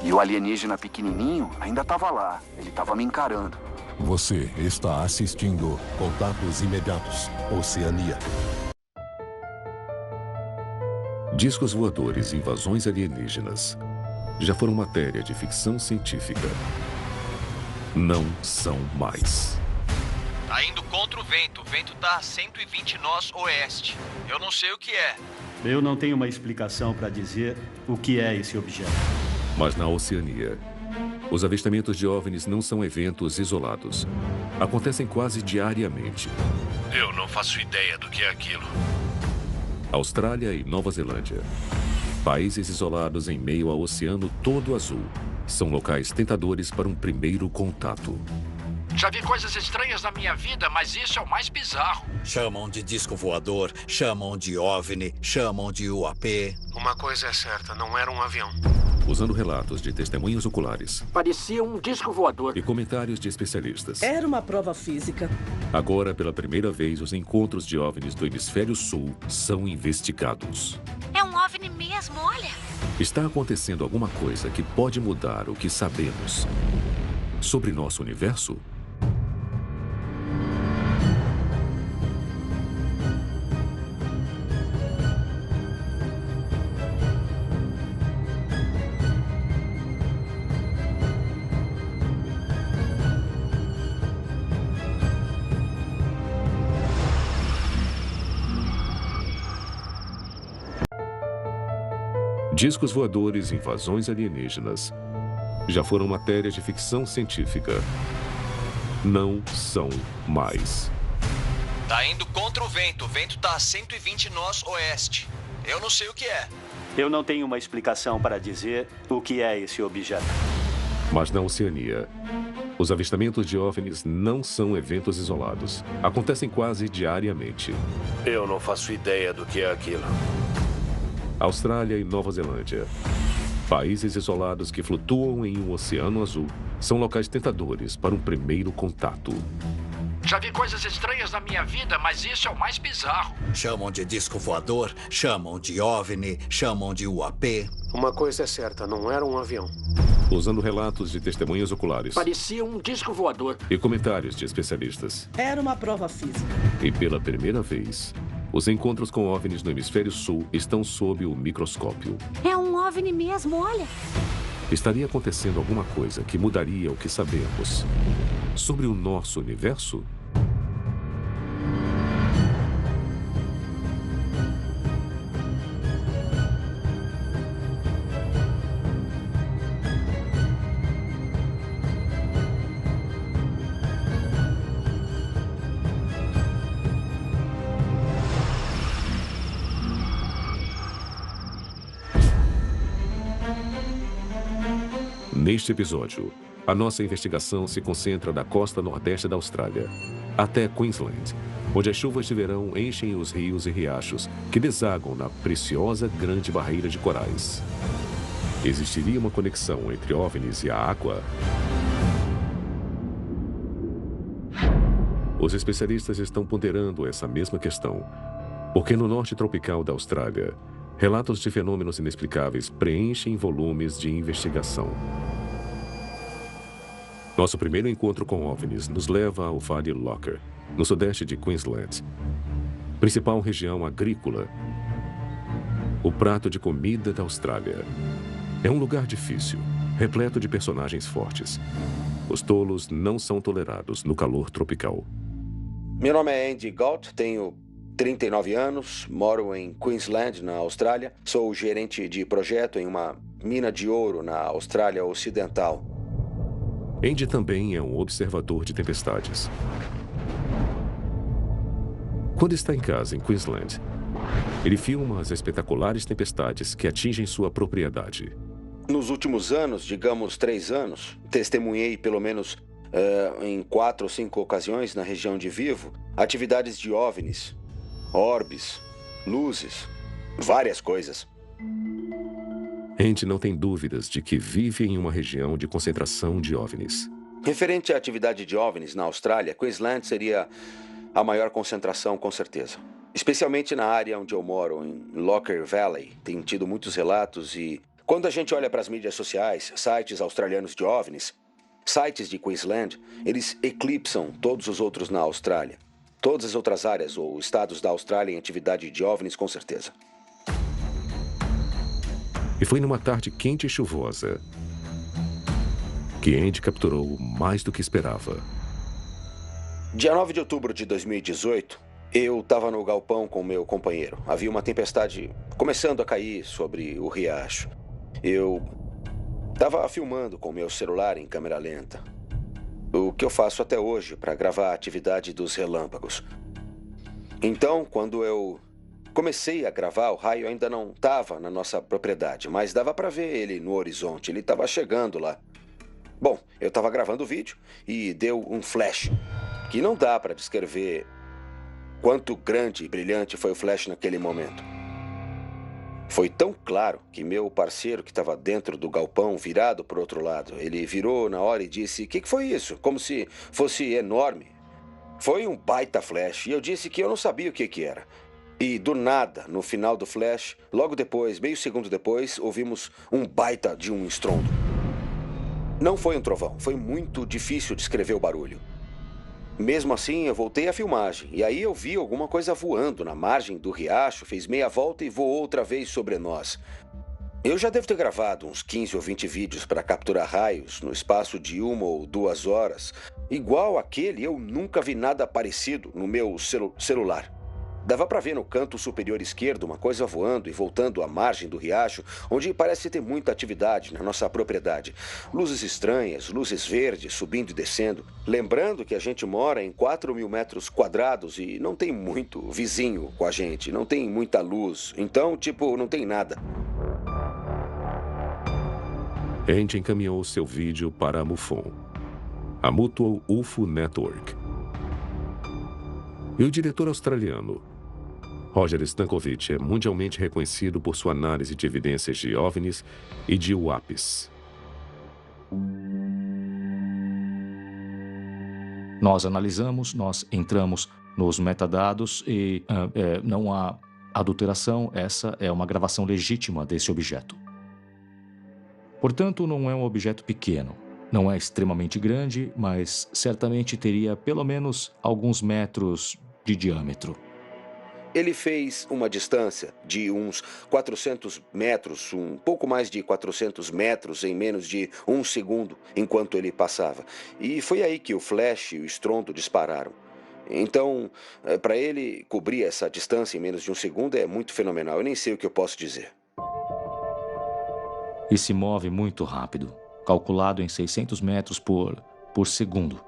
E o alienígena pequenininho ainda estava lá. Ele estava me encarando. Você está assistindo Contatos Imediatos, Oceania. Discos voadores e invasões alienígenas já foram matéria de ficção científica. Não são mais. Tá indo contra o vento. O vento tá a 120 nós oeste. Eu não sei o que é. Eu não tenho uma explicação para dizer o que é esse objeto. Mas na Oceania, os avistamentos de OVNIs não são eventos isolados. Acontecem quase diariamente. Eu não faço ideia do que é aquilo. Austrália e Nova Zelândia, países isolados em meio ao oceano todo azul, são locais tentadores para um primeiro contato. Já vi coisas estranhas na minha vida, mas isso é o mais bizarro. Chamam de disco voador, chamam de OVNI, chamam de UAP. Uma coisa é certa, não era um avião. Usando relatos de testemunhas oculares. Parecia um disco voador. E comentários de especialistas. Era uma prova física. Agora, pela primeira vez, os encontros de OVNIs do hemisfério sul são investigados. É um OVNI mesmo, olha. Está acontecendo alguma coisa que pode mudar o que sabemos sobre nosso universo? Discos voadores e invasões alienígenas já foram matéria de ficção científica. Não são mais. Tá indo contra o vento. O vento tá a 120 nós oeste. Eu não sei o que é. Eu não tenho uma explicação para dizer o que é esse objeto. Mas na Oceania, os avistamentos de OVNIs não são eventos isolados. Acontecem quase diariamente. Eu não faço ideia do que é aquilo. Austrália e Nova Zelândia, países isolados que flutuam em um oceano azul, são locais tentadores para um primeiro contato. Já vi coisas estranhas na minha vida, mas isso é o mais bizarro. Chamam de disco voador, chamam de OVNI, chamam de UAP. Uma coisa é certa, não era um avião. Usando relatos de testemunhas oculares. Parecia um disco voador. E comentários de especialistas. Era uma prova física. E pela primeira vez, os encontros com OVNIs no hemisfério sul estão sob o microscópio. É um OVNI mesmo, olha. Estaria acontecendo alguma coisa que mudaria o que sabemos sobre o nosso universo? Neste episódio, a nossa investigação se concentra da costa nordeste da Austrália até Queensland, onde as chuvas de verão enchem os rios e riachos que desagam na preciosa Grande Barreira de Corais. Existiria uma conexão entre OVNIs e a água? Os especialistas estão ponderando essa mesma questão, porque no norte tropical da Austrália, relatos de fenômenos inexplicáveis preenchem volumes de investigação. Nosso primeiro encontro com OVNIs nos leva ao Vale Locker, no sudeste de Queensland, principal região agrícola. O prato de comida da Austrália. É um lugar difícil, repleto de personagens fortes. Os tolos não são tolerados no calor tropical. Meu nome é Andy Galt, tenho 39 anos, moro em Queensland, na Austrália. Sou gerente de projeto em uma mina de ouro na Austrália Ocidental. Andy também é um observador de tempestades. Quando está em casa, em Queensland, ele filma as espetaculares tempestades que atingem sua propriedade. Nos últimos anos, digamos 3 anos, testemunhei pelo menos em 4 ou 5 ocasiões na região onde vivo, atividades de OVNIs, orbes, luzes, várias coisas. Andy não tem dúvidas de que vive em uma região de concentração de OVNIs. Referente à atividade de OVNIs na Austrália, Queensland seria a maior concentração, com certeza. Especialmente na área onde eu moro, em Locker Valley. Tenho tido muitos relatos e Quando a gente olha para as mídias sociais, sites australianos de OVNIs, sites de Queensland, eles eclipsam todos os outros na Austrália. Todas as outras áreas ou estados da Austrália em atividade de OVNIs, com certeza. E foi numa tarde quente e chuvosa que Andy capturou mais do que esperava. Dia 9 de outubro de 2018, eu estava no galpão com meu companheiro. Havia uma tempestade começando a cair sobre o riacho. Eu estava filmando com meu celular em câmera lenta. O que eu faço até hoje para gravar a atividade dos relâmpagos. Então, quando eu comecei a gravar, o raio ainda não estava na nossa propriedade, mas dava para ver ele no horizonte. Ele estava chegando lá. Bom, eu estava gravando o vídeo e deu um flash, que não dá para descrever quanto grande e brilhante foi o flash naquele momento. Foi tão claro que meu parceiro que estava dentro do galpão, virado para o outro lado, ele virou na hora e disse: "O que foi isso?" Como se fosse enorme. Foi um baita flash e eu disse que eu não sabia o que era. E do nada, no final do flash, logo depois, meio segundo depois, ouvimos um baita de um estrondo. Não foi um trovão, foi muito difícil descrever o barulho. Mesmo assim, eu voltei à filmagem, e aí eu vi alguma coisa voando na margem do riacho, fez meia volta e voou outra vez sobre nós. Eu já devo ter gravado uns 15 ou 20 vídeos para capturar raios no espaço de 1 ou 2 horas. Igual aquele, eu nunca vi nada parecido no meu celular. Dava para ver no canto superior esquerdo uma coisa voando e voltando à margem do riacho, onde parece ter muita atividade na nossa propriedade. Luzes estranhas, luzes verdes subindo e descendo. Lembrando que a gente mora em 4.000 metros quadrados e não tem muito vizinho com a gente, não tem muita luz. Então, não tem nada. Andy encaminhou seu vídeo para a MUFON, a Mutual UFO Network. E o diretor australiano, Roger Stankovic, é mundialmente reconhecido por sua análise de evidências de OVNIs e de UAPs. Nós analisamos, nós entramos nos metadados e não há adulteração. Essa é uma gravação legítima desse objeto. Portanto, não é um objeto pequeno. Não é extremamente grande, mas certamente teria pelo menos alguns metros de diâmetro. Ele fez uma distância de uns 400 metros, um pouco mais de 400 metros em menos de 1 segundo enquanto ele passava. E foi aí que o flash e o estrondo dispararam. Então, para ele cobrir essa distância em menos de 1 segundo é muito fenomenal. Eu nem sei o que eu posso dizer. E se move muito rápido, calculado em 600 metros por segundo.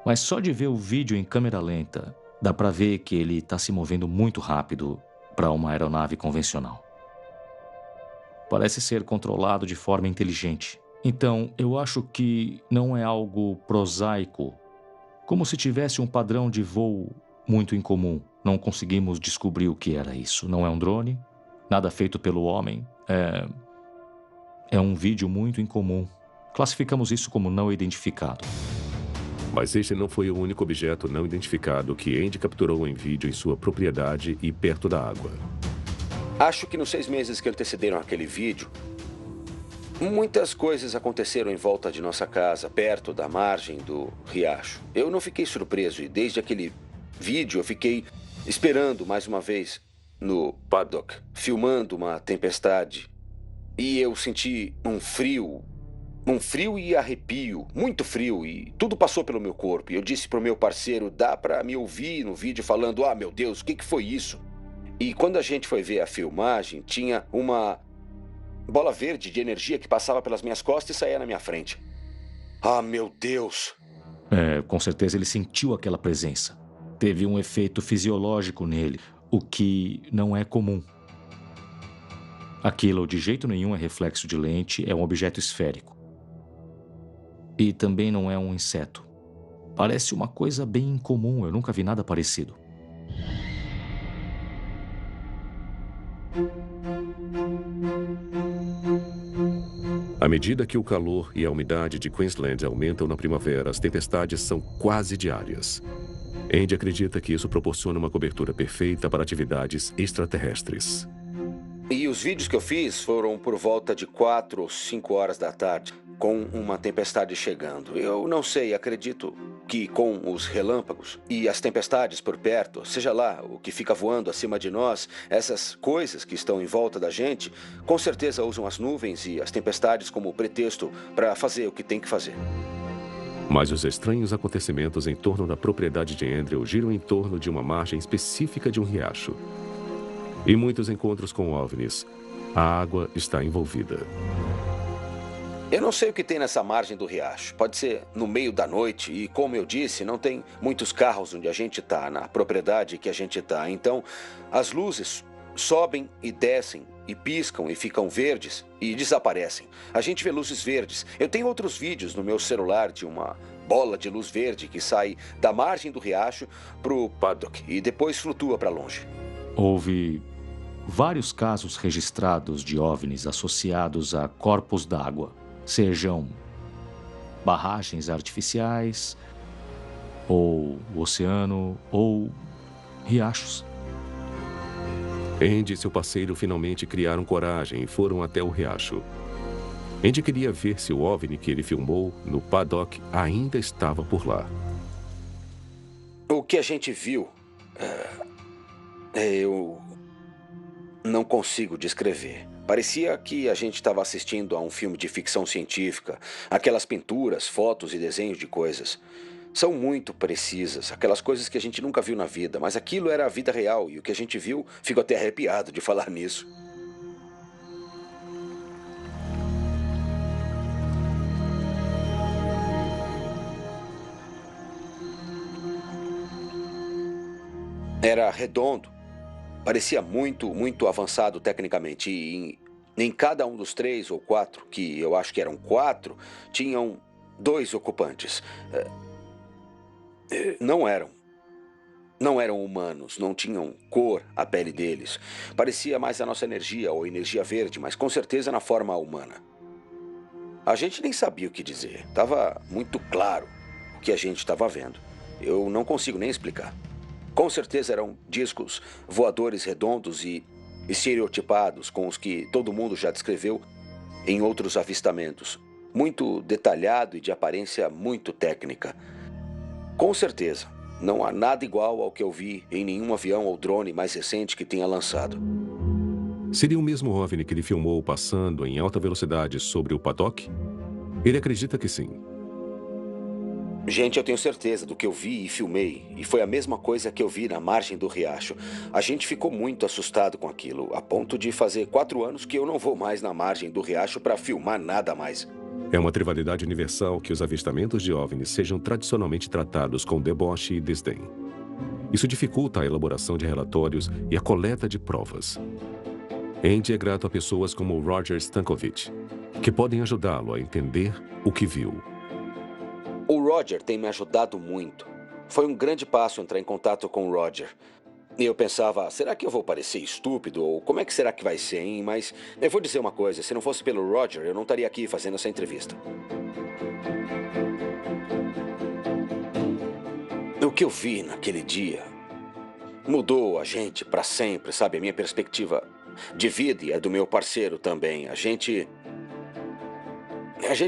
Mas só de ver o vídeo em câmera lenta, dá para ver que ele está se movendo muito rápido para uma aeronave convencional. Parece ser controlado de forma inteligente. Então, eu acho que não é algo prosaico, como se tivesse um padrão de voo muito incomum. Não conseguimos descobrir o que era isso. Não é um drone, nada feito pelo homem. É um vídeo muito incomum. Classificamos isso como não identificado. Mas este não foi o único objeto não identificado que Andy capturou em vídeo em sua propriedade e perto da água. Acho que nos 6 meses que antecederam aquele vídeo, muitas coisas aconteceram em volta de nossa casa, perto da margem do riacho. Eu não fiquei surpreso e desde aquele vídeo eu fiquei esperando mais uma vez no paddock, filmando uma tempestade. E eu senti um frio e arrepio, muito frio, e tudo passou pelo meu corpo. E eu disse pro meu parceiro: dá pra me ouvir no vídeo falando: "Ah, meu Deus, o que foi isso?" E quando a gente foi ver a filmagem, tinha uma bola verde de energia que passava pelas minhas costas e saía na minha frente. Ah, meu Deus! Com certeza ele sentiu aquela presença. Teve um efeito fisiológico nele, o que não é comum. Aquilo de jeito nenhum é reflexo de lente, é um objeto esférico. E também não é um inseto. Parece uma coisa bem incomum, eu nunca vi nada parecido. À medida que o calor e a umidade de Queensland aumentam na primavera, as tempestades são quase diárias. Andy acredita que isso proporciona uma cobertura perfeita para atividades extraterrestres. E os vídeos que eu fiz foram por volta de 4 ou 5 horas da tarde, com uma tempestade chegando. Eu não sei, acredito que com os relâmpagos e as tempestades por perto, seja lá o que fica voando acima de nós, essas coisas que estão em volta da gente, com certeza usam as nuvens e as tempestades como pretexto para fazer o que tem que fazer. Mas os estranhos acontecimentos em torno da propriedade de Andrew giram em torno de uma margem específica de um riacho. Em muitos encontros com OVNIs, a água está envolvida. Eu não sei o que tem nessa margem do riacho. Pode ser no meio da noite e, como eu disse, não tem muitos carros onde a gente está, na propriedade que a gente está. Então, as luzes sobem e descem e piscam e ficam verdes e desaparecem. A gente vê luzes verdes. Eu tenho outros vídeos no meu celular de uma bola de luz verde que sai da margem do riacho para o paddock e depois flutua para longe. Houve vários casos registrados de OVNIs associados a corpos d'água, sejam barragens artificiais, ou oceano, ou riachos. Andy e seu parceiro finalmente criaram coragem e foram até o riacho. Andy queria ver se o OVNI que ele filmou no paddock ainda estava por lá. O que a gente viu, eu não consigo descrever. Parecia que a gente estava assistindo a um filme de ficção científica. Aquelas pinturas, fotos e desenhos de coisas. São muito precisas, aquelas coisas que a gente nunca viu na vida. Mas aquilo era a vida real e o que a gente viu, fico até arrepiado de falar nisso. Era redondo. Parecia muito avançado tecnicamente. E em cada um dos 3 ou 4, que eu acho que eram 4, tinham 2 ocupantes. Não eram humanos, não tinham cor a pele deles. Parecia mais a nossa energia ou energia verde, mas com certeza na forma humana. A gente nem sabia o que dizer. Estava muito claro o que a gente estava vendo. Eu não consigo nem explicar. Com certeza eram discos voadores redondos e estereotipados com os que todo mundo já descreveu em outros avistamentos. Muito detalhado e de aparência muito técnica. Com certeza, não há nada igual ao que eu vi em nenhum avião ou drone mais recente que tenha lançado. Seria o mesmo OVNI que ele filmou passando em alta velocidade sobre o paddock? Ele acredita que sim. Gente, eu tenho certeza do que eu vi e filmei. E foi a mesma coisa que eu vi na margem do riacho. A gente ficou muito assustado com aquilo, a ponto de fazer 4 anos que eu não vou mais na margem do riacho para filmar nada mais. É uma trivialidade universal que os avistamentos de OVNIs sejam tradicionalmente tratados com deboche e desdém. Isso dificulta a elaboração de relatórios e a coleta de provas. Andy é grato a pessoas como Roger Stankovic, que podem ajudá-lo a entender o que viu. O Roger tem me ajudado muito. Foi um grande passo entrar em contato com o Roger. E eu pensava, será que eu vou parecer estúpido? Ou como é que será que vai ser, hein? Mas eu vou dizer uma coisa, se não fosse pelo Roger, eu não estaria aqui fazendo essa entrevista. O que eu vi naquele dia mudou a gente para sempre, sabe? A minha perspectiva de vida e a do meu parceiro também. A gente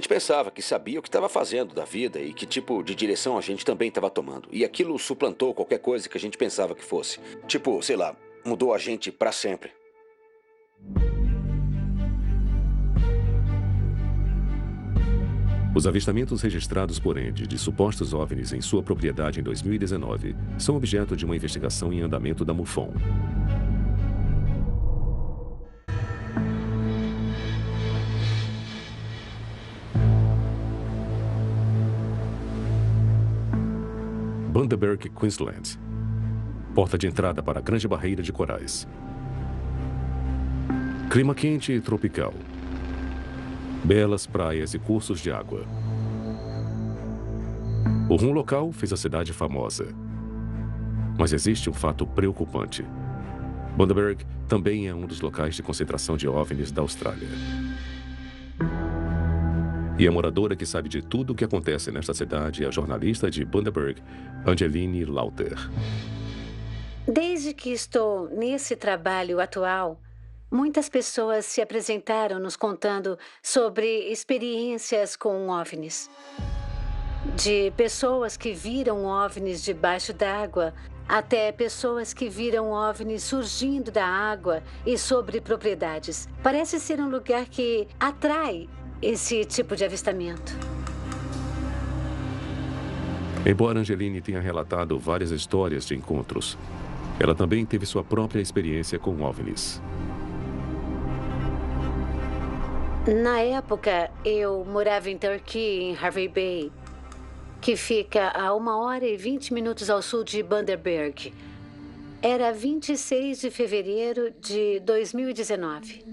pensava que sabia o que estava fazendo da vida e que tipo de direção a gente também estava tomando. E aquilo suplantou qualquer coisa que a gente pensava que fosse. Tipo, sei lá, mudou a gente para sempre. Os avistamentos registrados por Andy de supostos OVNIs em sua propriedade em 2019 são objeto de uma investigação em andamento da MUFON. Bundaberg, Queensland. Porta de entrada para a Grande Barreira de Corais. Clima quente e tropical. Belas praias e cursos de água. O rum local fez a cidade famosa. Mas existe um fato preocupante. Bundaberg também é um dos locais de concentração de OVNIs da Austrália. E a moradora que sabe de tudo o que acontece nesta cidade é a jornalista de Bundaberg, Angeline Lauter. Desde que estou nesse trabalho atual, muitas pessoas se apresentaram nos contando sobre experiências com OVNIs. De pessoas que viram OVNIs debaixo d'água, até pessoas que viram OVNIs surgindo da água e sobre propriedades. Parece ser um lugar que atrai esse tipo de avistamento. Embora Angeline tenha relatado várias histórias de encontros, ela também teve sua própria experiência com OVNIs. Na época, eu morava em Turkey, em Hervey Bay, que fica a 1h20 ao sul de Bundaberg. Era 26 de fevereiro de 2019.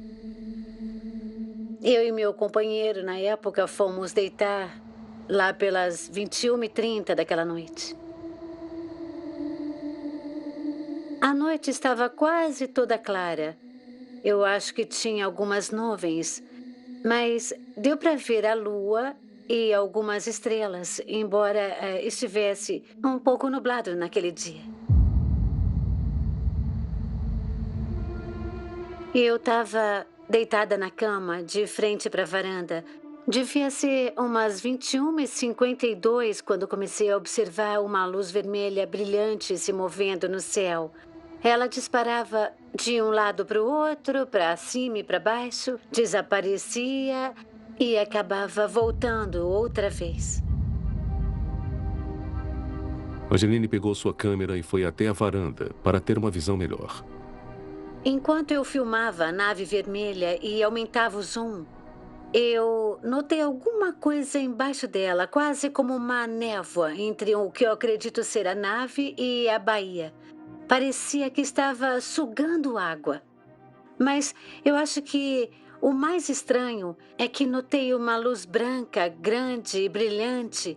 Eu e meu companheiro, na época, fomos deitar lá pelas 21h30 daquela noite. A noite estava quase toda clara. Eu acho que tinha algumas nuvens, mas deu para ver a lua e algumas estrelas, embora estivesse um pouco nublado naquele dia. Eu estava deitada na cama, de frente para a varanda. Devia ser umas 21h52 quando comecei a observar uma luz vermelha brilhante se movendo no céu. Ela disparava de um lado para o outro, para cima e para baixo, desaparecia e acabava voltando outra vez. Angeline pegou sua câmera e foi até a varanda para ter uma visão melhor. Enquanto eu filmava a nave vermelha e aumentava o zoom, eu notei alguma coisa embaixo dela, quase como uma névoa entre o que eu acredito ser a nave e a baía. Parecia que estava sugando água. Mas eu acho que o mais estranho é que notei uma luz branca, grande e brilhante,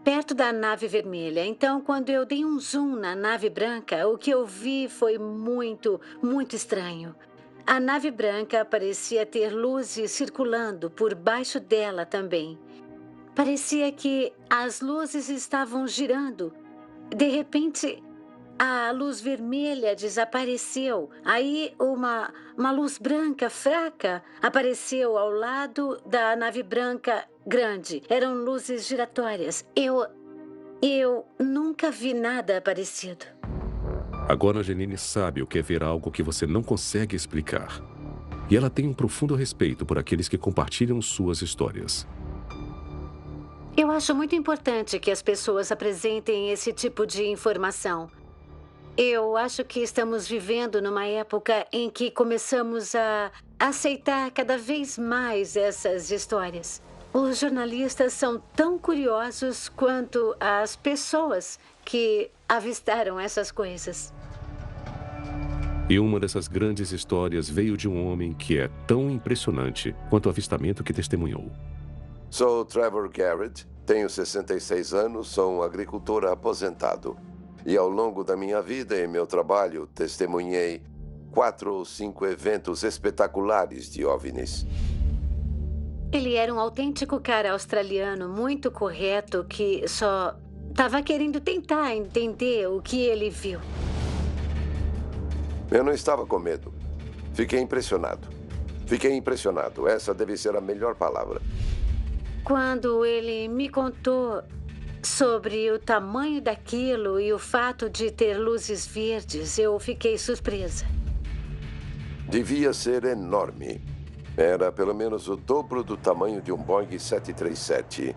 perto da nave vermelha. Então, quando eu dei um zoom na nave branca, o que eu vi foi muito, muito estranho. A nave branca parecia ter luzes circulando por baixo dela também. Parecia que as luzes estavam girando. De repente, a luz vermelha desapareceu. Aí, uma luz branca fraca apareceu ao lado da nave branca grande. Eram luzes giratórias. Eu nunca vi nada parecido. Agora Angeline sabe o que é ver algo que você não consegue explicar. E ela tem um profundo respeito por aqueles que compartilham suas histórias. Eu acho muito importante que as pessoas apresentem esse tipo de informação. Eu acho que estamos vivendo numa época em que começamos a aceitar cada vez mais essas histórias. Os jornalistas são tão curiosos quanto as pessoas que avistaram essas coisas. E uma dessas grandes histórias veio de um homem que é tão impressionante quanto o avistamento que testemunhou. Sou Trevor Garrett, tenho 66 anos, sou um agricultor aposentado. E ao longo da minha vida e meu trabalho, testemunhei 4 ou 5 eventos espetaculares de OVNIs. Ele era um autêntico cara australiano, muito correto, que só estava querendo tentar entender o que ele viu. Eu não estava com medo. Fiquei impressionado. Fiquei impressionado. Essa deve ser a melhor palavra. Quando ele me contou sobre o tamanho daquilo e o fato de ter luzes verdes, eu fiquei surpresa. Devia ser enorme. Era pelo menos o dobro do tamanho de um Boeing 737.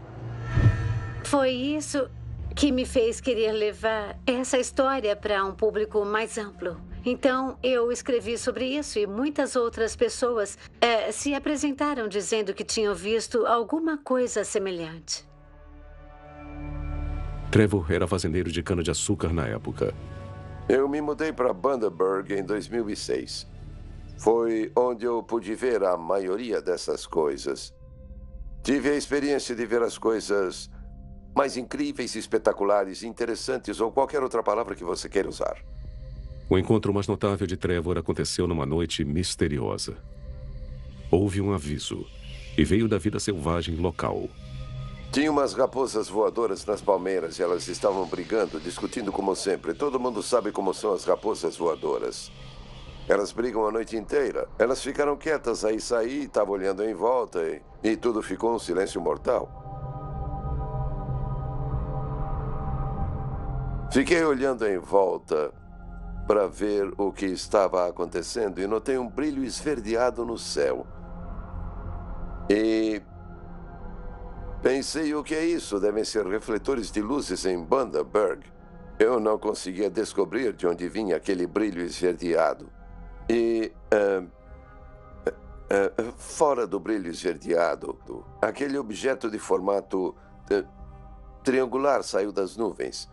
Foi isso que me fez querer levar essa história para um público mais amplo. Então, eu escrevi sobre isso e muitas outras pessoas se apresentaram dizendo que tinham visto alguma coisa semelhante. Trevor era fazendeiro de cana-de-açúcar na época. Eu me mudei para Bundaberg em 2006. Foi onde eu pude ver a maioria dessas coisas. Tive a experiência de ver as coisas mais incríveis, espetaculares, interessantes ou qualquer outra palavra que você queira usar. O encontro mais notável de Trevor aconteceu numa noite misteriosa. Houve um aviso e veio da vida selvagem local. Tinha umas raposas voadoras nas palmeiras e elas estavam brigando, discutindo como sempre. Todo mundo sabe como são as raposas voadoras. Elas brigam a noite inteira. Elas ficaram quietas, aí saí, estava olhando em volta e tudo ficou um silêncio mortal. Fiquei olhando em volta para ver o que estava acontecendo e notei um brilho esverdeado no céu. E pensei, o que é isso? Devem ser refletores de luzes em Bundaberg. Eu não conseguia descobrir de onde vinha aquele brilho esverdeado. E fora do brilho esverdeado, aquele objeto de formato triangular saiu das nuvens.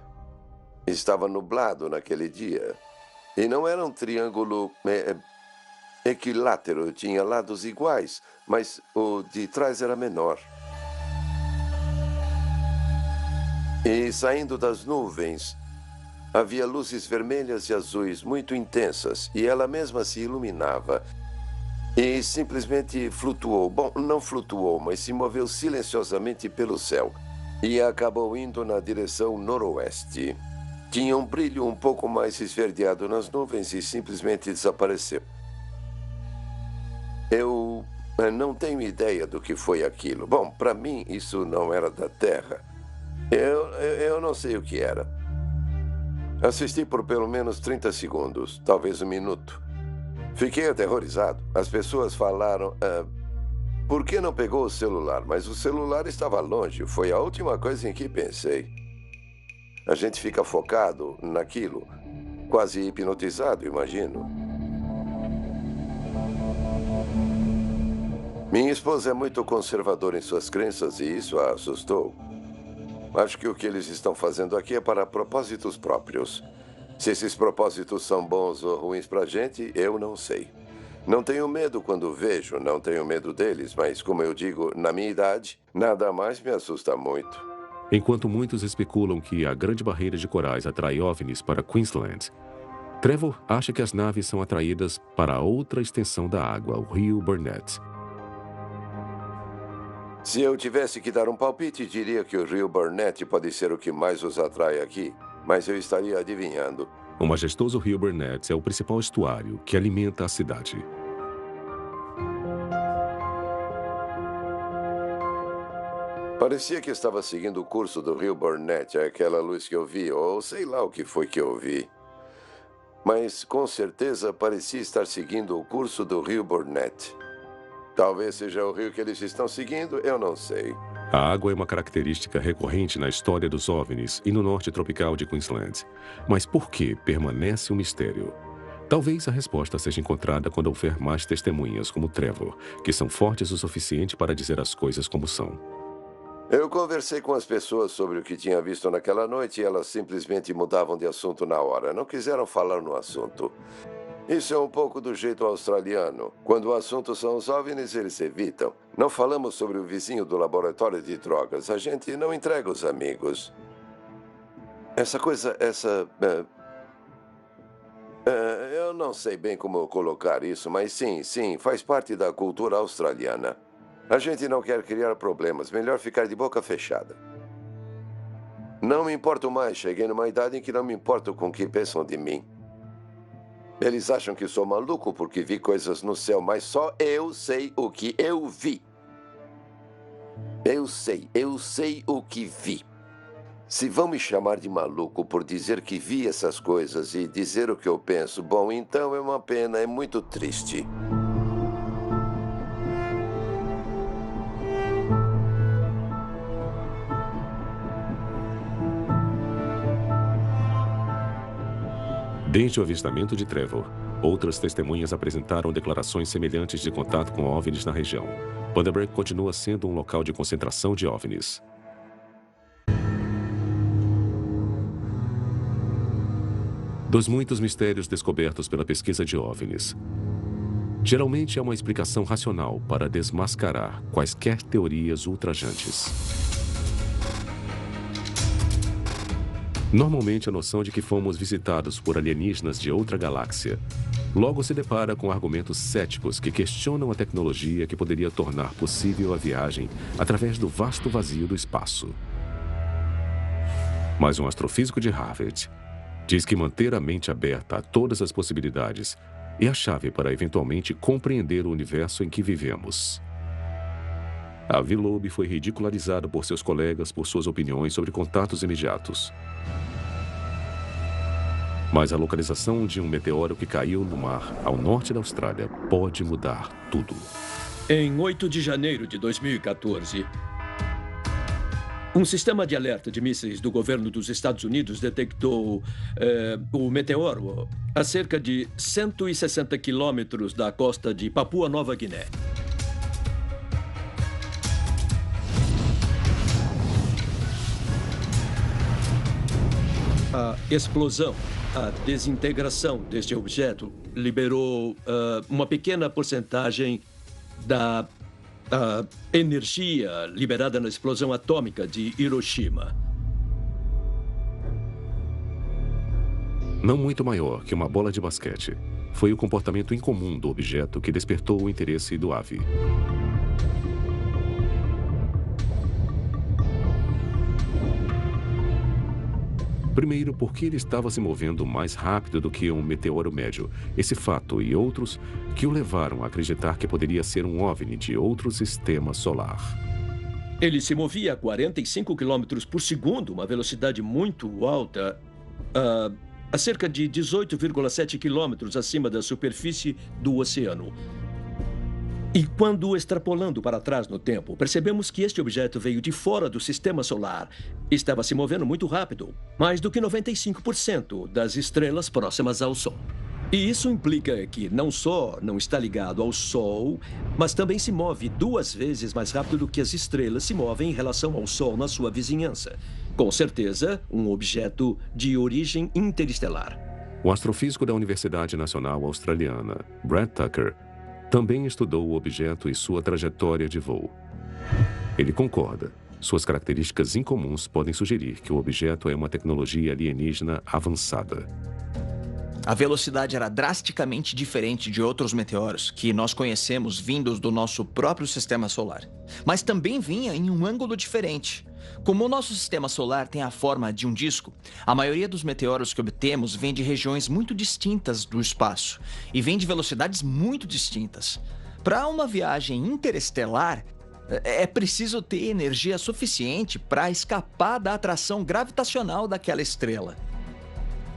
Estava nublado naquele dia. E não era um triângulo equilátero, tinha lados iguais, mas o de trás era menor. E saindo das nuvens, havia luzes vermelhas e azuis muito intensas, e ela mesma se iluminava. E simplesmente flutuou. Bom, não flutuou, mas se moveu silenciosamente pelo céu. E acabou indo na direção noroeste. Tinha um brilho um pouco mais esverdeado nas nuvens e simplesmente desapareceu. Eu não tenho ideia do que foi aquilo. Bom, para mim, isso não era da Terra. Eu não sei o que era. Assisti por pelo menos 30 segundos, talvez um minuto. Fiquei aterrorizado. As pessoas falaram, por que não pegou o celular? Mas o celular estava longe. Foi a última coisa em que pensei. A gente fica focado naquilo, quase hipnotizado, imagino. Minha esposa é muito conservadora em suas crenças e isso a assustou. Acho que o que eles estão fazendo aqui é para propósitos próprios. Se esses propósitos são bons ou ruins para a gente, eu não sei. Não tenho medo quando vejo, não tenho medo deles, mas como eu digo, na minha idade, nada mais me assusta muito. Enquanto muitos especulam que a Grande Barreira de Corais atrai OVNIs para Queensland, Trevor acha que as naves são atraídas para outra extensão da água, o rio Burnett. Se eu tivesse que dar um palpite, diria que o rio Burnett pode ser o que mais os atrai aqui, mas eu estaria adivinhando. O majestoso rio Burnett é o principal estuário que alimenta a cidade. Parecia que estava seguindo o curso do rio Burnett, aquela luz que eu vi, ou sei lá o que foi que eu vi. Mas, com certeza, parecia estar seguindo o curso do rio Burnett. Talvez seja o rio que eles estão seguindo, eu não sei. A água é uma característica recorrente na história dos OVNIs e no norte tropical de Queensland. Mas por que permanece um mistério? Talvez a resposta seja encontrada quando houver mais testemunhas como Trevor, que são fortes o suficiente para dizer as coisas como são. Eu conversei com as pessoas sobre o que tinha visto naquela noite e elas simplesmente mudavam de assunto na hora. Não quiseram falar no assunto. Isso é um pouco do jeito australiano. Quando o assunto são os OVNIs, eles evitam. Não falamos sobre o vizinho do laboratório de drogas. A gente não entrega os amigos. Eu não sei bem como colocar isso, mas sim, faz parte da cultura australiana. A gente não quer criar problemas, melhor ficar de boca fechada. Não me importo mais, cheguei numa idade em que não me importo com o que pensam de mim. Eles acham que sou maluco porque vi coisas no céu, mas só eu sei o que eu vi. Eu sei o que vi. Se vão me chamar de maluco por dizer que vi essas coisas e dizer o que eu penso, bom, então é uma pena, é muito triste. Desde o avistamento de Trevor, outras testemunhas apresentaram declarações semelhantes de contato com OVNIs na região. Bundaberg continua sendo um local de concentração de OVNIs. Dos muitos mistérios descobertos pela pesquisa de OVNIs, geralmente há uma explicação racional para desmascarar quaisquer teorias ultrajantes. Normalmente, a noção de que fomos visitados por alienígenas de outra galáxia logo se depara com argumentos céticos que questionam a tecnologia que poderia tornar possível a viagem através do vasto vazio do espaço. Mas um astrofísico de Harvard diz que manter a mente aberta a todas as possibilidades e a chave para eventualmente compreender o universo em que vivemos. Avi Loeb foi ridicularizado por seus colegas por suas opiniões sobre contatos imediatos. Mas a localização de um meteoro que caiu no mar ao norte da Austrália pode mudar tudo. Em 8 de janeiro de 2014, um sistema de alerta de mísseis do governo dos Estados Unidos detectou o meteoro a cerca de 160 quilômetros da costa de Papua Nova Guiné. A explosão, a desintegração deste objeto liberou uma pequena porcentagem da energia liberada na explosão atômica de Hiroshima. Não muito maior que uma bola de basquete. Foi o comportamento incomum do objeto que despertou o interesse do Avi. Primeiro, porque ele estava se movendo mais rápido do que um meteoro médio. Esse fato e outros que o levaram a acreditar que poderia ser um OVNI de outro sistema solar. Ele se movia a 45 km por segundo, uma velocidade muito alta, a cerca de 18,7 km acima da superfície do oceano. E quando extrapolando para trás no tempo, percebemos que este objeto veio de fora do sistema solar. Estava se movendo muito rápido, mais do que 95% das estrelas próximas ao Sol. E isso implica que não só não está ligado ao Sol, mas também se move 2 vezes mais rápido do que as estrelas se movem em relação ao Sol na sua vizinhança. Com certeza, um objeto de origem interestelar. O astrofísico da Universidade Nacional Australiana, Brad Tucker, também estudou o objeto e sua trajetória de voo. Ele concorda. Suas características incomuns podem sugerir que o objeto é uma tecnologia alienígena avançada. A velocidade era drasticamente diferente de outros meteoros que nós conhecemos vindos do nosso próprio sistema solar. Mas também vinha em um ângulo diferente. Como o nosso sistema solar tem a forma de um disco, a maioria dos meteoros que obtemos vem de regiões muito distintas do espaço e vem de velocidades muito distintas. Para uma viagem interestelar, é preciso ter energia suficiente para escapar da atração gravitacional daquela estrela.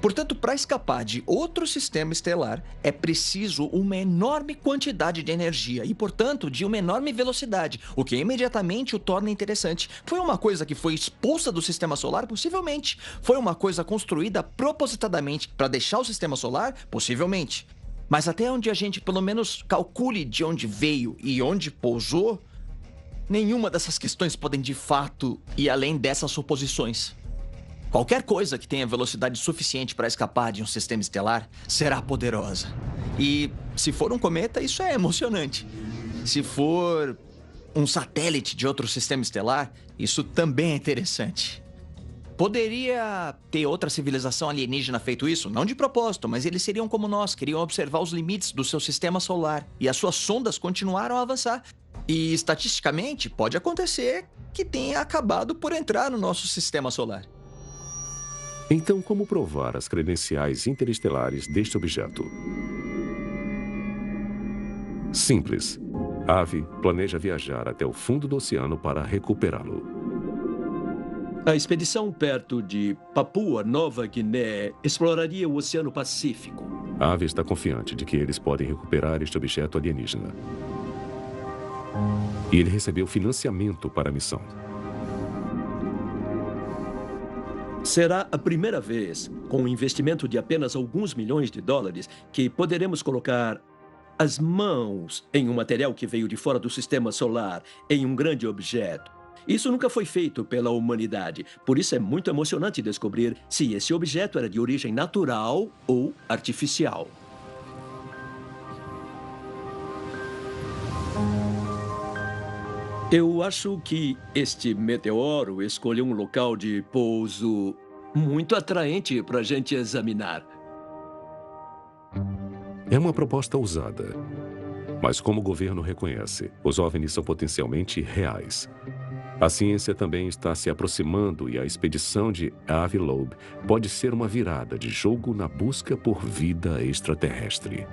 Portanto, para escapar de outro sistema estelar, é preciso uma enorme quantidade de energia e, portanto, de uma enorme velocidade, o que imediatamente o torna interessante. Foi uma coisa que foi expulsa do sistema solar? Possivelmente. Foi uma coisa construída propositadamente para deixar o sistema solar? Possivelmente. Mas até onde a gente pelo menos calcule de onde veio e onde pousou, nenhuma dessas questões podem de fato ir além dessas suposições. Qualquer coisa que tenha velocidade suficiente para escapar de um sistema estelar será poderosa. E se for um cometa, isso é emocionante. Se for um satélite de outro sistema estelar, isso também é interessante. Poderia ter outra civilização alienígena feito isso? Não de propósito, mas eles seriam como nós, queriam observar os limites do seu sistema solar. E as suas sondas continuaram a avançar. E, estatisticamente, pode acontecer que tenha acabado por entrar no nosso sistema solar. Então, como provar as credenciais interestelares deste objeto? Simples. Avi planeja viajar até o fundo do oceano para recuperá-lo. A expedição perto de Papua Nova Guiné exploraria o Oceano Pacífico. Avi está confiante de que eles podem recuperar este objeto alienígena. E ele recebeu financiamento para a missão. Será a primeira vez, com um investimento de apenas alguns milhões de dólares, que poderemos colocar as mãos em um material que veio de fora do sistema solar, em um grande objeto. Isso nunca foi feito pela humanidade, por isso é muito emocionante descobrir se esse objeto era de origem natural ou artificial. Eu acho que este meteoro escolheu um local de pouso muito atraente para a gente examinar. É uma proposta ousada. Mas como o governo reconhece, os OVNIs são potencialmente reais. A ciência também está se aproximando e a expedição de Avi Loeb pode ser uma virada de jogo na busca por vida extraterrestre.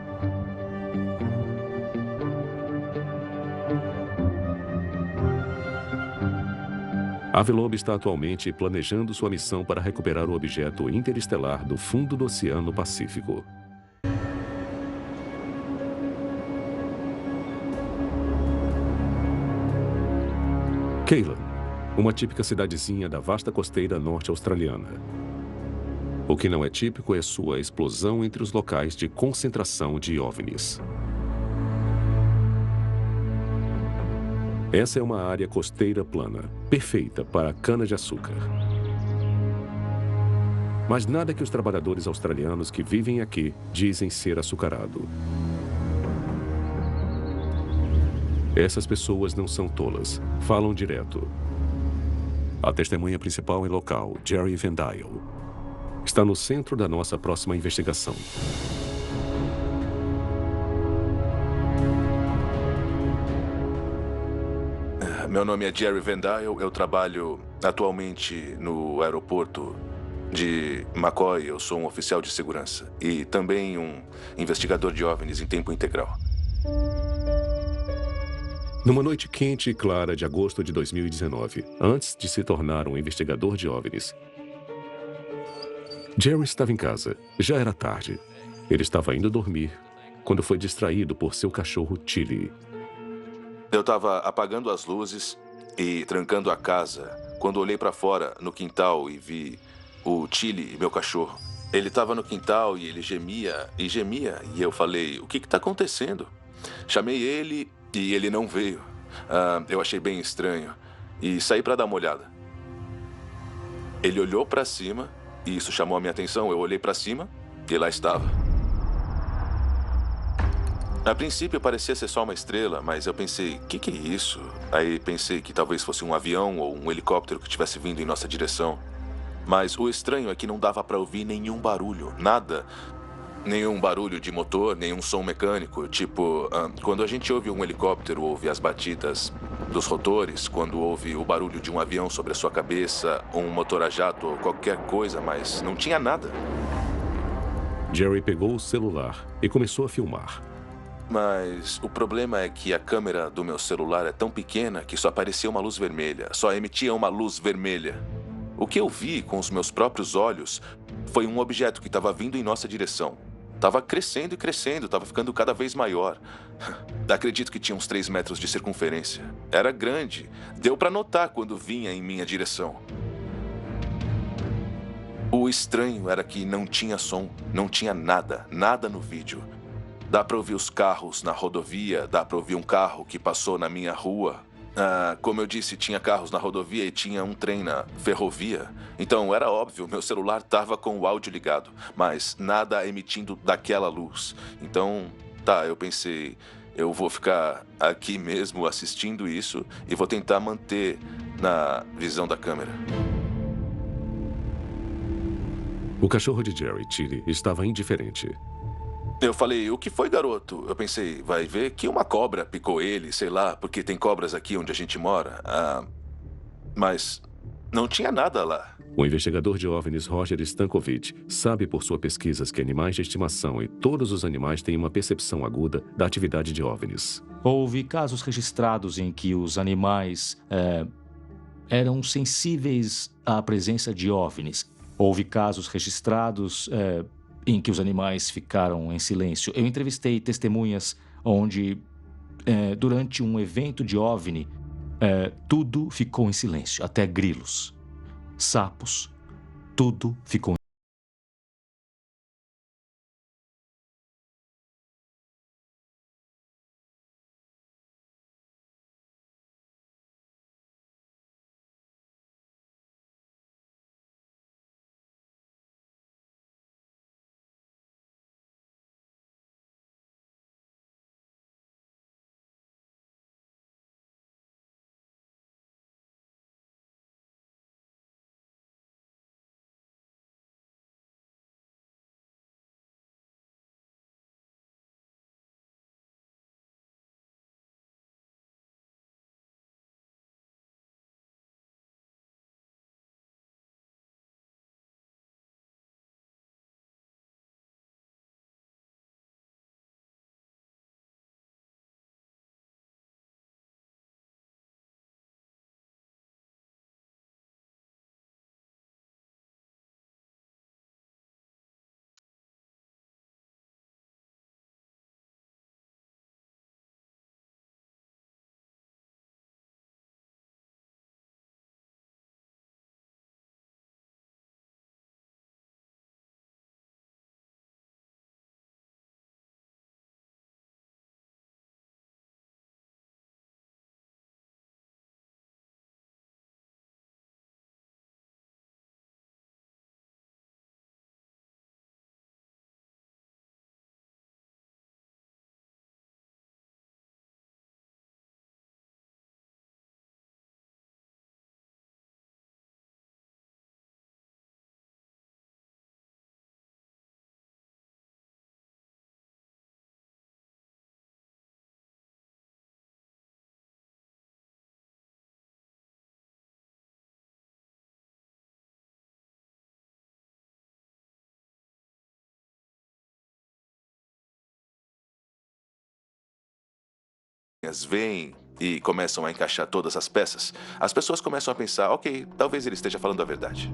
Avi Loeb está atualmente planejando sua missão para recuperar o objeto interestelar do fundo do Oceano Pacífico. Keylan, uma típica cidadezinha da vasta costeira norte-australiana. O que não é típico é sua explosão entre os locais de concentração de OVNIs. Essa é uma área costeira plana, perfeita para cana-de-açúcar. Mas nada que os trabalhadores australianos que vivem aqui dizem ser açucarado. Essas pessoas não são tolas, falam direto. A testemunha principal e local, Jerry Van Dyel, está no centro da nossa próxima investigação. Meu nome é Jerry Van Dyel, eu trabalho atualmente no aeroporto de McCoy. Eu sou um oficial de segurança e também um investigador de OVNIs em tempo integral. Numa noite quente e clara de agosto de 2019, antes de se tornar um investigador de OVNIs, Jerry estava em casa. Já era tarde. Ele estava indo dormir quando foi distraído por seu cachorro Chili. Eu estava apagando as luzes e trancando a casa quando olhei para fora no quintal e vi o Chili, meu cachorro. Ele estava no quintal e ele gemia e gemia. E eu falei, o que está acontecendo? Chamei ele e ele não veio. Eu achei bem estranho e saí para dar uma olhada. Ele olhou para cima e isso chamou a minha atenção. Eu olhei para cima e lá estava. A princípio parecia ser só uma estrela, mas eu pensei, o que é isso? Aí pensei que talvez fosse um avião ou um helicóptero que estivesse vindo em nossa direção. Mas o estranho é que não dava para ouvir nenhum barulho, nada. Nenhum barulho de motor, nenhum som mecânico. Tipo, quando a gente ouve um helicóptero, ouve as batidas dos rotores. Quando ouve o barulho de um avião sobre a sua cabeça, um motor a jato ou qualquer coisa, mas não tinha nada. Jerry pegou o celular e começou a filmar. Mas o problema é que a câmera do meu celular é tão pequena que só aparecia uma luz vermelha, só emitia uma luz vermelha. O que eu vi com os meus próprios olhos foi um objeto que estava vindo em nossa direção. Estava crescendo e crescendo, estava ficando cada vez maior. Acredito que tinha uns 3 metros de circunferência. Era grande, deu para notar quando vinha em minha direção. O estranho era que não tinha som, não tinha nada, nada no vídeo. Dá para ouvir os carros na rodovia, dá para ouvir um carro que passou na minha rua. Como eu disse, tinha carros na rodovia e tinha um trem na ferrovia. Então era óbvio, meu celular estava com o áudio ligado, mas nada emitindo daquela luz. Então, eu pensei, eu vou ficar aqui mesmo assistindo isso e vou tentar manter na visão da câmera. O cachorro de Jerry, Chili, estava indiferente. Eu falei, o que foi, garoto? Eu pensei, vai ver que uma cobra picou ele, sei lá, porque tem cobras aqui onde a gente mora. Mas não tinha nada lá. O investigador de OVNIs Roger Stankovic sabe por suas pesquisas que animais de estimação e todos os animais têm uma percepção aguda da atividade de OVNIs. Houve casos registrados em que os animais eram sensíveis à presença de OVNIs. Houve casos registrados em que os animais ficaram em silêncio. Eu entrevistei testemunhas onde, durante um evento de OVNI, tudo ficou em silêncio, até grilos, sapos, tudo ficou em silêncio. veem e começam a encaixar todas as peças, as pessoas começam a pensar, ok, talvez ele esteja falando a verdade.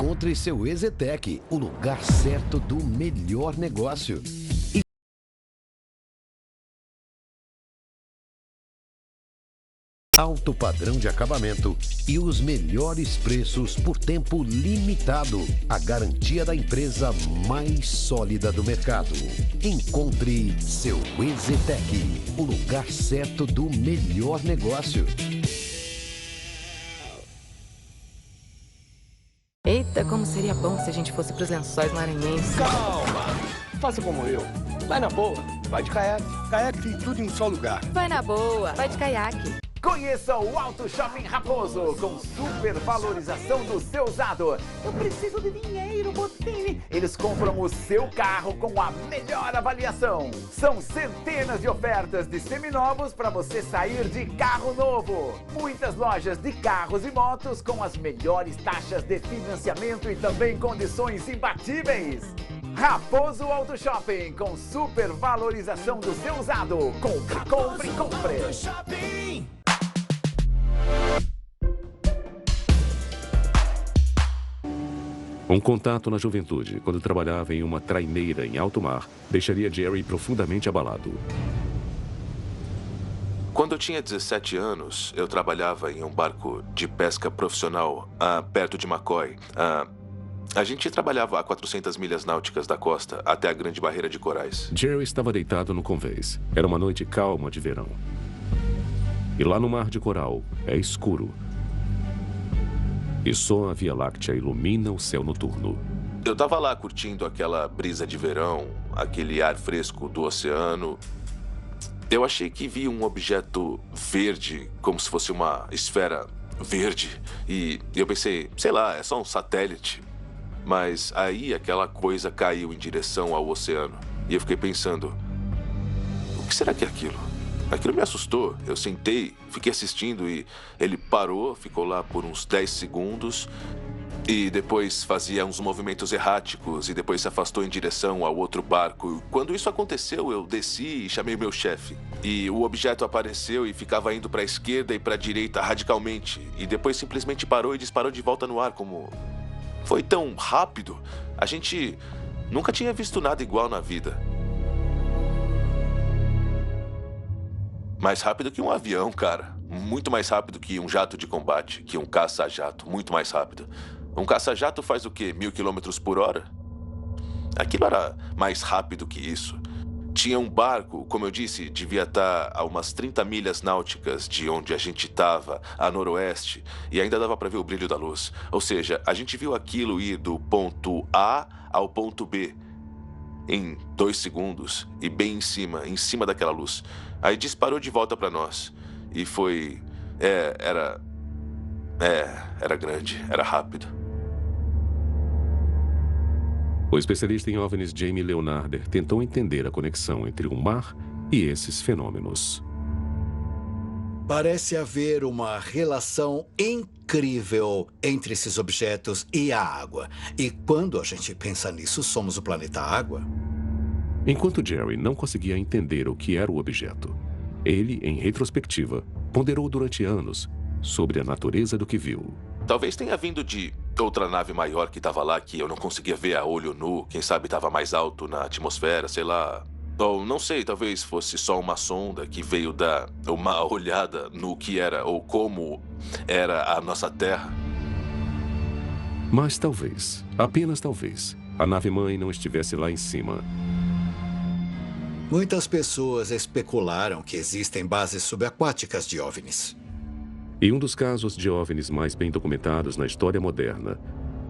Encontre seu EZTEC, o lugar certo do melhor negócio. Alto padrão de acabamento e os melhores preços por tempo limitado. A garantia da empresa mais sólida do mercado. Encontre seu EZTEC, o lugar certo do melhor negócio. como seria bom se a gente fosse pros Lençóis Maranhenses. Calma! Faça como eu. Vai na boa. Vai de caiaque. Caiaque tem tudo em um só lugar. Vai na boa. Vai de caiaque. Conheça o Auto Shopping Raposo, com super valorização do seu usado. Eu preciso de dinheiro, Botini. Eles compram o seu carro com a melhor avaliação. São centenas de ofertas de seminovos para você sair de carro novo. Muitas lojas de carros e motos com as melhores taxas de financiamento e também condições imbatíveis. Raposo Auto Shopping, com super valorização do seu usado. Compre, compre, compre. Um contato na juventude, quando trabalhava em uma traineira em alto mar, deixaria Jerry profundamente abalado. Quando eu tinha 17 anos, eu trabalhava em um barco de pesca profissional perto de McCoy. A gente trabalhava a 400 milhas náuticas da costa até a Grande Barreira de Corais. Jerry estava deitado no convés. Era uma noite calma de verão. E lá no Mar de Coral é escuro. E só a Via Láctea ilumina o céu noturno. Eu estava lá curtindo aquela brisa de verão, aquele ar fresco do oceano. Eu achei que vi um objeto verde, como se fosse uma esfera verde. E eu pensei, sei lá, é só um satélite. Mas aí aquela coisa caiu em direção ao oceano. E eu fiquei pensando, o que será que é aquilo? Aquilo me assustou. Eu sentei, fiquei assistindo e ele parou, ficou lá por uns 10 segundos e depois fazia uns movimentos erráticos e depois se afastou em direção ao outro barco. Quando isso aconteceu, eu desci e chamei meu chefe. E o objeto apareceu e ficava indo para a esquerda e para a direita radicalmente. E depois simplesmente parou e disparou de volta no ar, como... Foi tão rápido. A gente nunca tinha visto nada igual na vida. Mais rápido que um avião, cara. Muito mais rápido que um jato de combate, que um caça-jato. Muito mais rápido. Um caça-jato faz o quê? 1000 km por hora? Aquilo era mais rápido que isso. Tinha um barco, como eu disse, devia estar a umas 30 milhas náuticas de onde a gente estava, a noroeste, e ainda dava para ver o brilho da luz. Ou seja, a gente viu aquilo ir do ponto A ao ponto B em 2 segundos e bem em cima daquela luz. Aí disparou de volta para nós. E foi... Era grande, era rápido. O especialista em OVNIs Jamie Leonarder tentou entender a conexão entre o mar e esses fenômenos. Parece haver uma relação incrível entre esses objetos e a água. E quando a gente pensa nisso, somos o planeta Água. Enquanto Jerry não conseguia entender o que era o objeto, ele, em retrospectiva, ponderou durante anos sobre a natureza do que viu. Talvez tenha vindo de outra nave maior que estava lá, que eu não conseguia ver a olho nu. Quem sabe estava mais alto na atmosfera, sei lá. Ou não sei, talvez fosse só uma sonda que veio dar uma olhada no que era ou como era a nossa Terra. Mas talvez, apenas talvez, a nave-mãe não estivesse lá em cima. Muitas pessoas especularam que existem bases subaquáticas de OVNIs. E um dos casos de OVNIs mais bem documentados na história moderna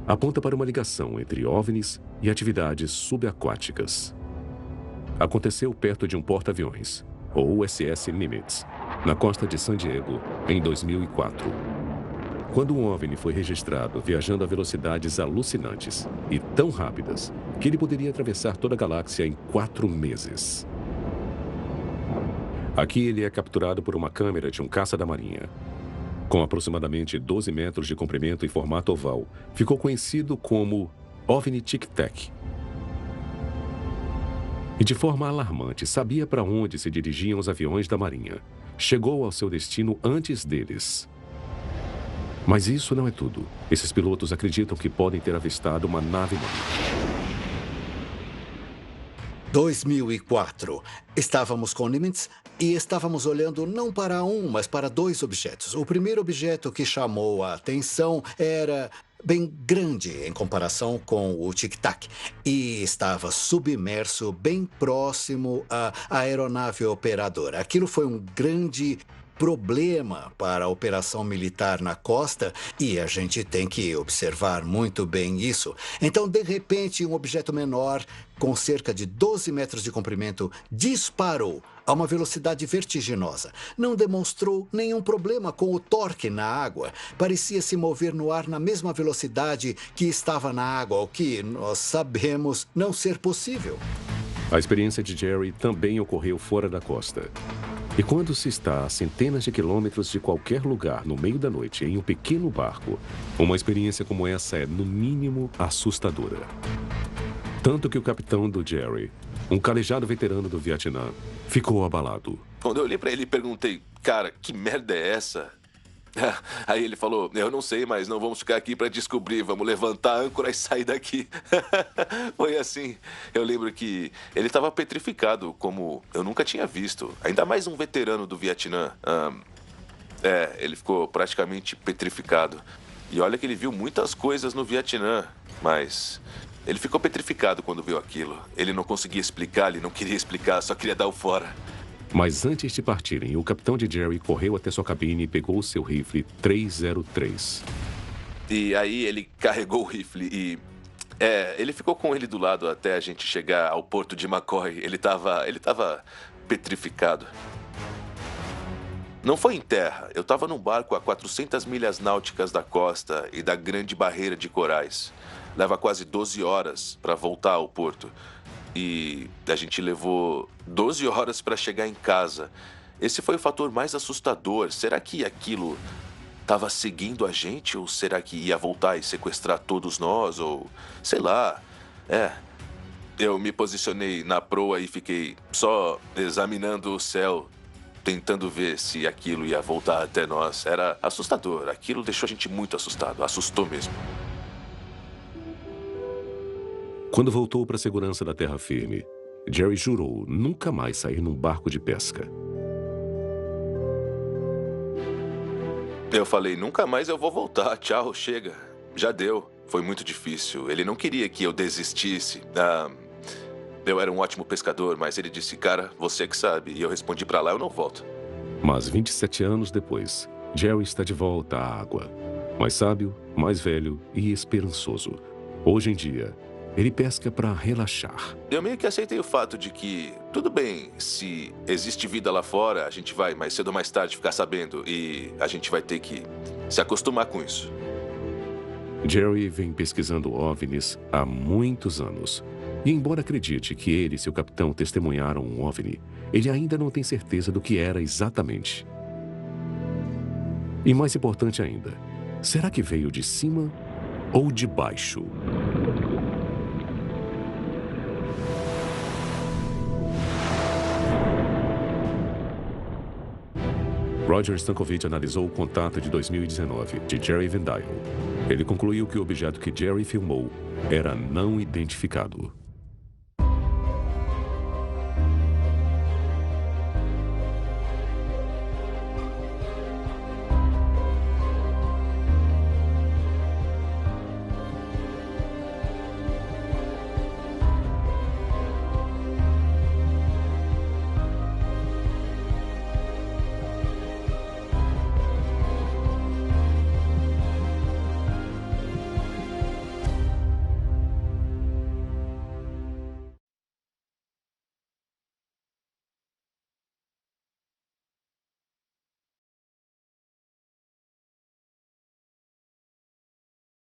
aponta para uma ligação entre OVNIs e atividades subaquáticas. Aconteceu perto de um porta-aviões, ou USS Nimitz, na costa de San Diego, em 2004. Quando um OVNI foi registrado viajando a velocidades alucinantes e tão rápidas que ele poderia atravessar toda a galáxia em 4 meses. Aqui ele é capturado por uma câmera de um caça da Marinha. Com aproximadamente 12 metros de comprimento e formato oval, ficou conhecido como OVNI Tic Tac. E de forma alarmante, sabia para onde se dirigiam os aviões da Marinha. Chegou ao seu destino antes deles. Mas isso não é tudo. Esses pilotos acreditam que podem ter avistado uma nave-mãe. 2004. Estávamos com Nimitz e estávamos olhando não para um, mas para 2 objetos. O primeiro objeto que chamou a atenção era bem grande em comparação com o Tic Tac e estava submerso bem próximo à aeronave operadora. Aquilo foi um grande problema para a operação militar na costa e a gente tem que observar muito bem isso. Então, de repente, um objeto menor, com cerca de 12 metros de comprimento, disparou a uma velocidade vertiginosa. Não demonstrou nenhum problema com o torque na água. Parecia se mover no ar na mesma velocidade que estava na água, o que nós sabemos não ser possível. A experiência de Jerry também ocorreu fora da costa. E quando se está a centenas de quilômetros de qualquer lugar no meio da noite em um pequeno barco, uma experiência como essa é, no mínimo, assustadora. Tanto que o capitão do Jerry, um calejado veterano do Vietnã, ficou abalado. Quando eu olhei pra ele e perguntei, cara, que merda é essa? Aí ele falou, eu não sei, mas não vamos ficar aqui pra descobrir, vamos levantar a âncora e sair daqui. Foi assim. Eu lembro que ele estava petrificado, como eu nunca tinha visto. Ainda mais um veterano do Vietnã. Ele ficou praticamente petrificado. E olha que ele viu muitas coisas no Vietnã, mas ele ficou petrificado quando viu aquilo. Ele não conseguia explicar, ele não queria explicar, só queria dar o fora. Mas antes de partirem, o capitão de Jerry correu até sua cabine e pegou o seu rifle 303. E aí ele carregou o rifle e... ele ficou com ele do lado até a gente chegar ao porto de McCoy. Ele tava petrificado. Não foi em terra. Eu tava num barco a 400 milhas náuticas da costa e da Grande Barreira de Corais. Leva quase 12 horas para voltar ao porto. E a gente levou 12 horas para chegar em casa. Esse foi o fator mais assustador. Será que aquilo estava seguindo a gente? Ou será que ia voltar e sequestrar todos nós? Ou sei lá. Eu me posicionei na proa e fiquei só examinando o céu, tentando ver se aquilo ia voltar até nós. Era assustador. Aquilo deixou a gente muito assustado. Assustou mesmo. Quando voltou para a segurança da terra firme, Jerry jurou nunca mais sair num barco de pesca. Eu falei, nunca mais eu vou voltar. Tchau, chega. Já deu. Foi muito difícil. Ele não queria que eu desistisse. Eu era um ótimo pescador, mas ele disse, cara, você que sabe. E eu respondi, pra lá eu não volto. Mas 27 anos depois, Jerry está de volta à água. Mais sábio, mais velho e esperançoso. Hoje em dia, ele pesca para relaxar. Eu meio que aceitei o fato de que, tudo bem, se existe vida lá fora, a gente vai mais cedo ou mais tarde ficar sabendo e a gente vai ter que se acostumar com isso. Jerry vem pesquisando OVNIs há muitos anos. E embora acredite que ele e seu capitão testemunharam um OVNI, ele ainda não tem certeza do que era exatamente. E mais importante ainda, será que veio de cima ou de baixo? Roger Stankovic analisou o contato de 2019 de Jerry Van Dyne. Ele concluiu que o objeto que Jerry filmou era não identificado.